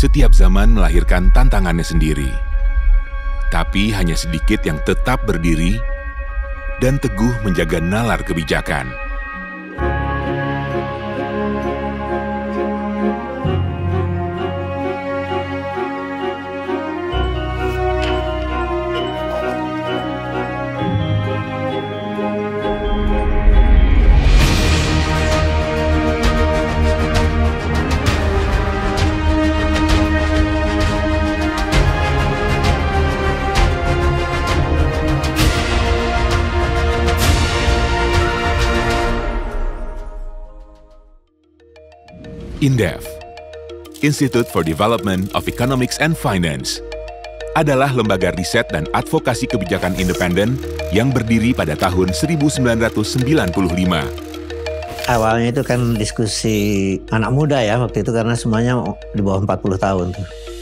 Setiap zaman melahirkan tantangannya sendiri. Tapi hanya sedikit yang tetap berdiri dan teguh menjaga nalar kebijakan. INDEF, Institute for Development of Economics and Finance, adalah lembaga riset dan advokasi kebijakan independen yang berdiri pada tahun 1995. Awalnya itu kan diskusi anak muda ya waktu itu, karena semuanya di bawah 40 tahun.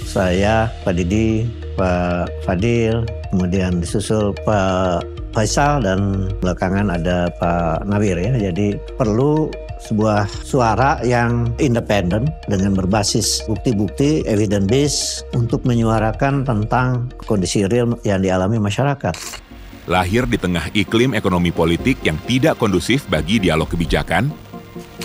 Saya, Pak Didi, Pak Fadil, kemudian disusul Pak Faisal, dan belakangan ada Pak Nawir ya. Jadi perlu sebuah suara yang independen dengan berbasis bukti-bukti evidence based untuk menyuarakan tentang kondisi real yang dialami masyarakat. Lahir di tengah iklim ekonomi politik yang tidak kondusif bagi dialog kebijakan,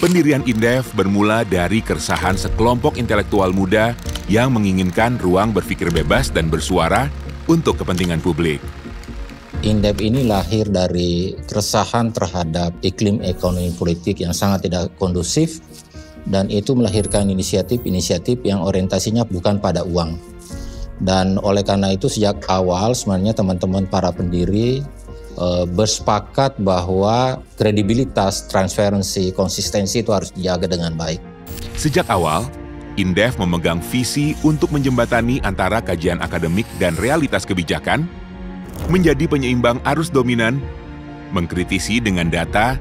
pendirian INDEF bermula dari keresahan sekelompok intelektual muda yang menginginkan ruang berpikir bebas dan bersuara untuk kepentingan publik. INDEF ini lahir dari keresahan terhadap iklim ekonomi politik yang sangat tidak kondusif, dan itu melahirkan inisiatif-inisiatif yang orientasinya bukan pada uang. Dan oleh karena itu sejak awal sebenarnya teman-teman para pendiri bersepakat bahwa kredibilitas, transparansi, konsistensi itu harus dijaga dengan baik. Sejak awal, INDEF memegang visi untuk menjembatani antara kajian akademik dan realitas kebijakan, menjadi penyeimbang arus dominan, mengkritisi dengan data,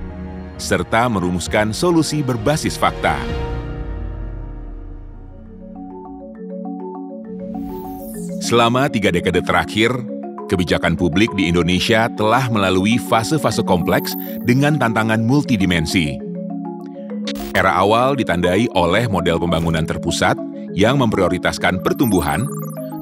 serta merumuskan solusi berbasis fakta. Selama 3 dekade terakhir, kebijakan publik di Indonesia telah melalui fase-fase kompleks dengan tantangan multidimensi. Era awal ditandai oleh model pembangunan terpusat yang memprioritaskan pertumbuhan,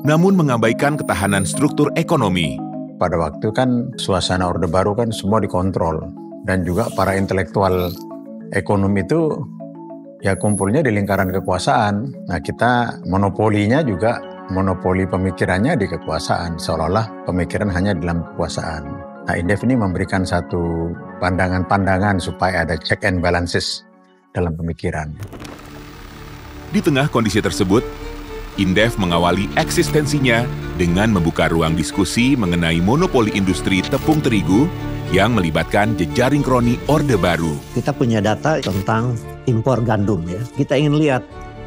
namun mengabaikan ketahanan struktur ekonomi. Pada waktu kan suasana Orde Baru kan semua dikontrol, dan juga para intelektual ekonomi itu ya kumpulnya di lingkaran kekuasaan. Nah, kita monopolinya juga monopoli pemikirannya di kekuasaan, seolah-olah pemikiran hanya dalam kekuasaan. Nah, INDEF ini memberikan satu pandangan-pandangan supaya ada check and balances dalam pemikiran. Di tengah kondisi tersebut, INDEF mengawali eksistensinya dengan membuka ruang diskusi mengenai monopoli industri tepung terigu yang melibatkan jejaring kroni Orde Baru. Kita punya data tentang impor gandum ya. Kita ingin lihat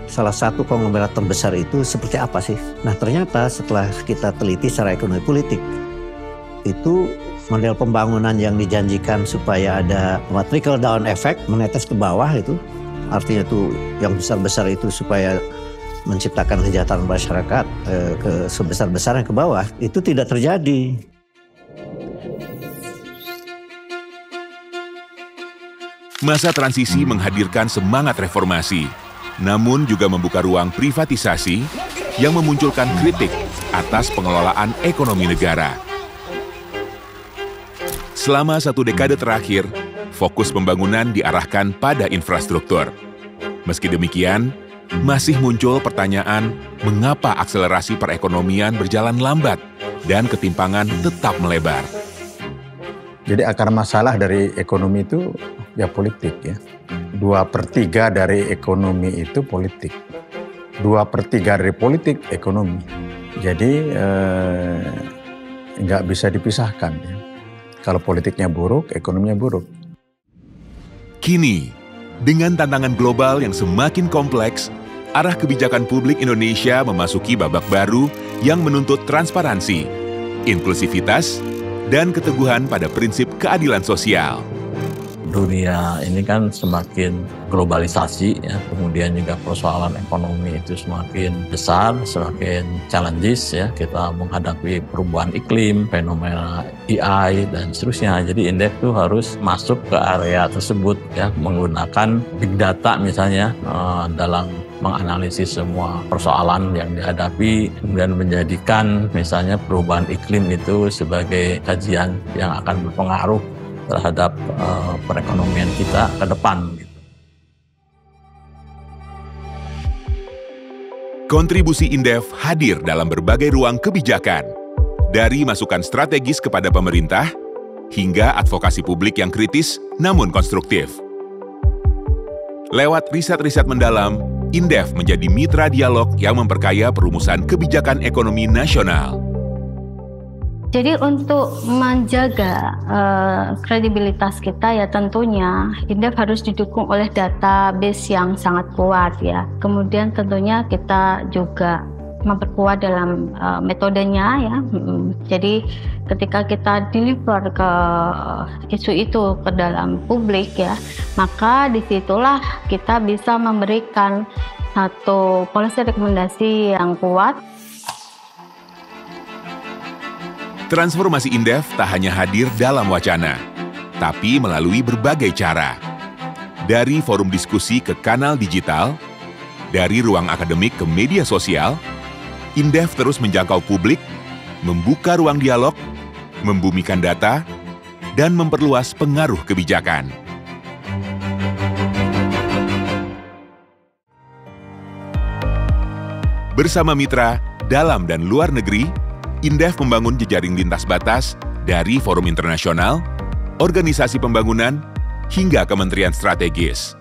salah satu konglomerat terbesar itu seperti apa sih. Nah, ternyata setelah kita teliti secara ekonomi politik, itu model pembangunan yang dijanjikan supaya ada trickle down effect, menetes ke bawah itu, artinya tuh yang besar-besar itu supaya menciptakan kesejahteraan masyarakat ke sebesar-besarnya ke bawah, itu tidak terjadi. Masa transisi menghadirkan semangat reformasi, namun juga membuka ruang privatisasi yang memunculkan kritik atas pengelolaan ekonomi negara. Selama 1 dekade terakhir, fokus pembangunan diarahkan pada infrastruktur. Meski demikian, masih muncul pertanyaan mengapa akselerasi perekonomian berjalan lambat dan ketimpangan tetap melebar. Jadi akar masalah dari ekonomi itu ya politik ya. 2/3 dari ekonomi itu politik. 2/3 dari politik ekonomi. Jadi nggak bisa dipisahkan ya. Kalau politiknya buruk, ekonominya buruk. Kini, dengan tantangan global yang semakin kompleks, arah kebijakan publik Indonesia memasuki babak baru yang menuntut transparansi, inklusivitas, dan keteguhan pada prinsip keadilan sosial. Dunia ini kan semakin globalisasi ya, kemudian juga persoalan ekonomi itu semakin besar, semakin challenges ya, kita menghadapi perubahan iklim, fenomena AI dan seterusnya. Jadi INDEF itu harus masuk ke area tersebut ya, menggunakan big data misalnya dalam menganalisis semua persoalan yang dihadapi, kemudian menjadikan misalnya perubahan iklim itu sebagai kajian yang akan berpengaruh terhadap perekonomian kita ke depan. Kontribusi Indef hadir dalam berbagai ruang kebijakan, dari masukan strategis kepada pemerintah, hingga advokasi publik yang kritis namun konstruktif. Lewat riset-riset mendalam, Indef menjadi mitra dialog yang memperkaya perumusan kebijakan ekonomi nasional. Jadi untuk menjaga kredibilitas kita ya tentunya Indef harus didukung oleh database yang sangat kuat ya. Kemudian tentunya kita juga memperkuat dalam metodenya ya. Jadi ketika kita deliver ke isu itu ke dalam publik ya, maka disitulah kita bisa memberikan satu policy rekomendasi yang kuat. Transformasi Indef tak hanya hadir dalam wacana, tapi melalui berbagai cara. Dari forum diskusi ke kanal digital, dari ruang akademik ke media sosial, Indef terus menjangkau publik, membuka ruang dialog, membumikan data, dan memperluas pengaruh kebijakan. Bersama mitra dalam dan luar negeri, Indef membangun jejaring lintas batas dari forum internasional, organisasi pembangunan, hingga kementerian strategis.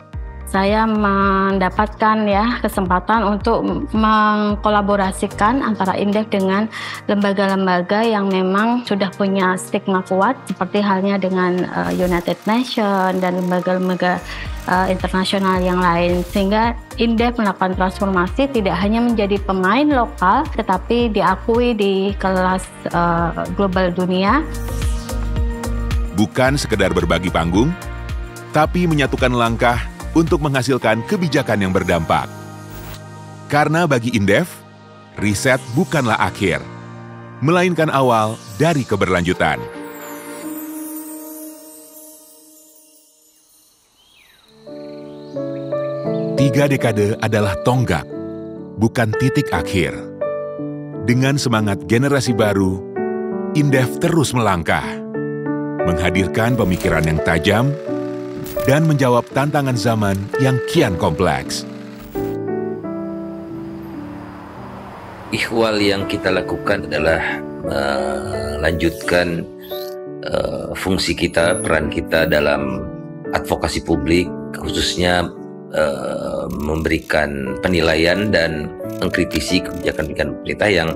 Saya mendapatkan ya kesempatan untuk mengkolaborasikan antara Indef dengan lembaga-lembaga yang memang sudah punya stigma kuat seperti halnya dengan United Nations dan lembaga-lembaga internasional yang lain, sehingga Indef melakukan transformasi tidak hanya menjadi pemain lokal tetapi diakui di kelas global dunia. Bukan sekedar berbagi panggung, tapi menyatukan langkah untuk menghasilkan kebijakan yang berdampak. Karena bagi Indef, riset bukanlah akhir, melainkan awal dari keberlanjutan. Tiga dekade adalah tonggak, bukan titik akhir. Dengan semangat generasi baru, Indef terus melangkah, menghadirkan pemikiran yang tajam, dan menjawab tantangan zaman yang kian kompleks. Ihwal yang kita lakukan adalah melanjutkan fungsi kita, peran kita dalam advokasi publik, khususnya memberikan penilaian dan mengkritisi kebijakan pemerintah yang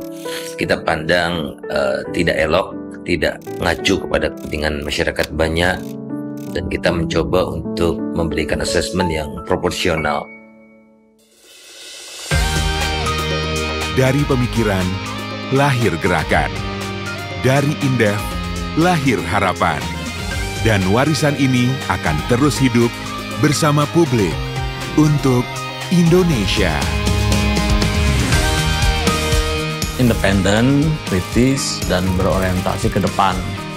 kita pandang tidak elok, tidak mengacu kepada kepentingan masyarakat banyak, dan kita mencoba untuk memberikan assessment yang proporsional. Dari pemikiran, lahir gerakan. Dari Indef, lahir harapan. Dan warisan ini akan terus hidup bersama publik untuk Indonesia. Independen, kritis, dan berorientasi ke depan.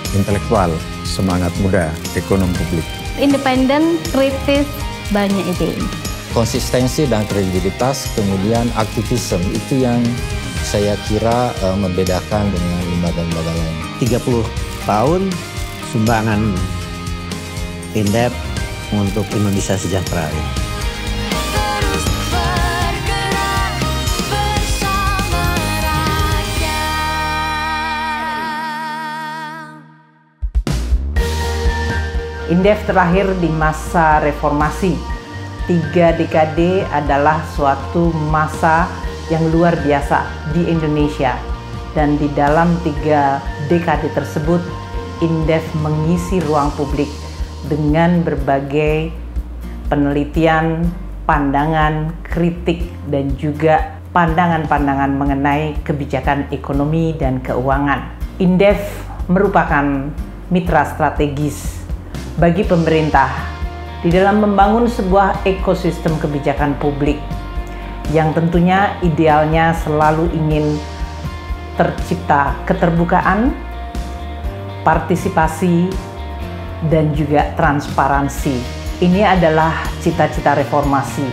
Intelektual, semangat muda, ekonomi publik. Independen, kritis, banyak ide. Konsistensi dan kredibilitas, kemudian aktivisme, itu yang saya kira membedakan dengan lembaga-lembaga lain. 30 tahun sumbangan Indef untuk Indonesia sejahtera. Indef terlahir di masa reformasi. 3 dekade adalah suatu masa yang luar biasa di Indonesia. Dan di dalam 3 dekade tersebut, Indef mengisi ruang publik dengan berbagai penelitian, pandangan, kritik, dan juga pandangan-pandangan mengenai kebijakan ekonomi dan keuangan. Indef merupakan mitra strategis bagi pemerintah di dalam membangun sebuah ekosistem kebijakan publik yang tentunya idealnya selalu ingin tercipta keterbukaan, partisipasi, dan juga transparansi. Ini adalah cita-cita reformasi.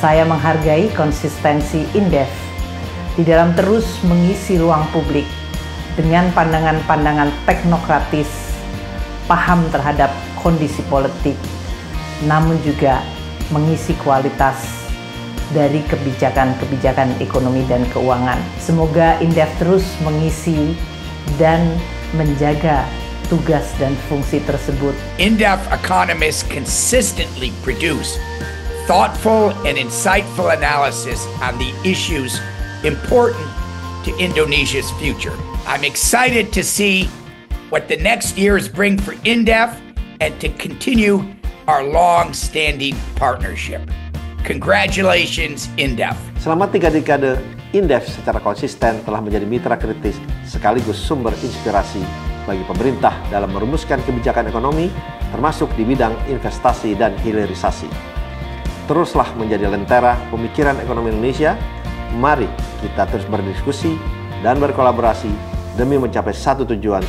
Saya menghargai konsistensi Indef di dalam terus mengisi ruang publik dengan pandangan-pandangan teknokratis, paham terhadap kondisi politik, namun juga mengisi kualitas dari kebijakan-kebijakan ekonomi dan keuangan. Semoga Indef terus mengisi dan menjaga tugas dan fungsi tersebut. Indef economists consistently produce thoughtful and insightful analysis on the issues important to Indonesia's future. I'm excited to see what the next years bring for Indef and to continue our long-standing partnership. Congratulations, Indef. Selama 3 dekade, Indef secara konsisten telah menjadi mitra kritis sekaligus sumber inspirasi bagi pemerintah dalam merumuskan kebijakan ekonomi, termasuk di bidang investasi dan hilirisasi. Teruslah menjadi lentera pemikiran ekonomi Indonesia. Mari kita terus berdiskusi dan berkolaborasi demi mencapai satu tujuan,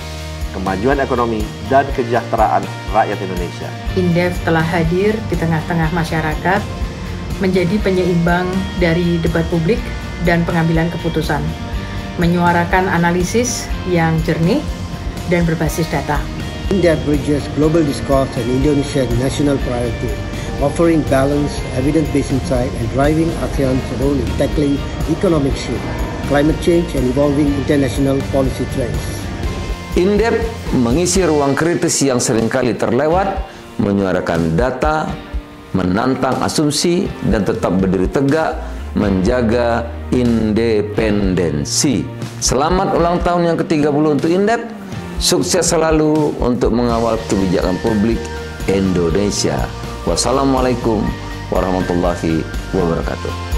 kemajuan ekonomi dan kesejahteraan rakyat Indonesia. Indef telah hadir di tengah-tengah masyarakat, menjadi penyeimbang dari debat publik dan pengambilan keputusan, menyuarakan analisis yang jernih dan berbasis data. Indef bridges global discourse and Indonesia's national priority, offering balanced, evidence-based insight and driving ASEAN's role in tackling economic shift, climate change and evolving international policy trends. Indef mengisi ruang kritis yang seringkali terlewat, menyuarakan data, menantang asumsi, dan tetap berdiri tegak, menjaga independensi. Selamat ulang tahun yang ke-30 untuk Indef. Sukses selalu untuk mengawal kebijakan publik Indonesia. Wassalamualaikum warahmatullahi wabarakatuh.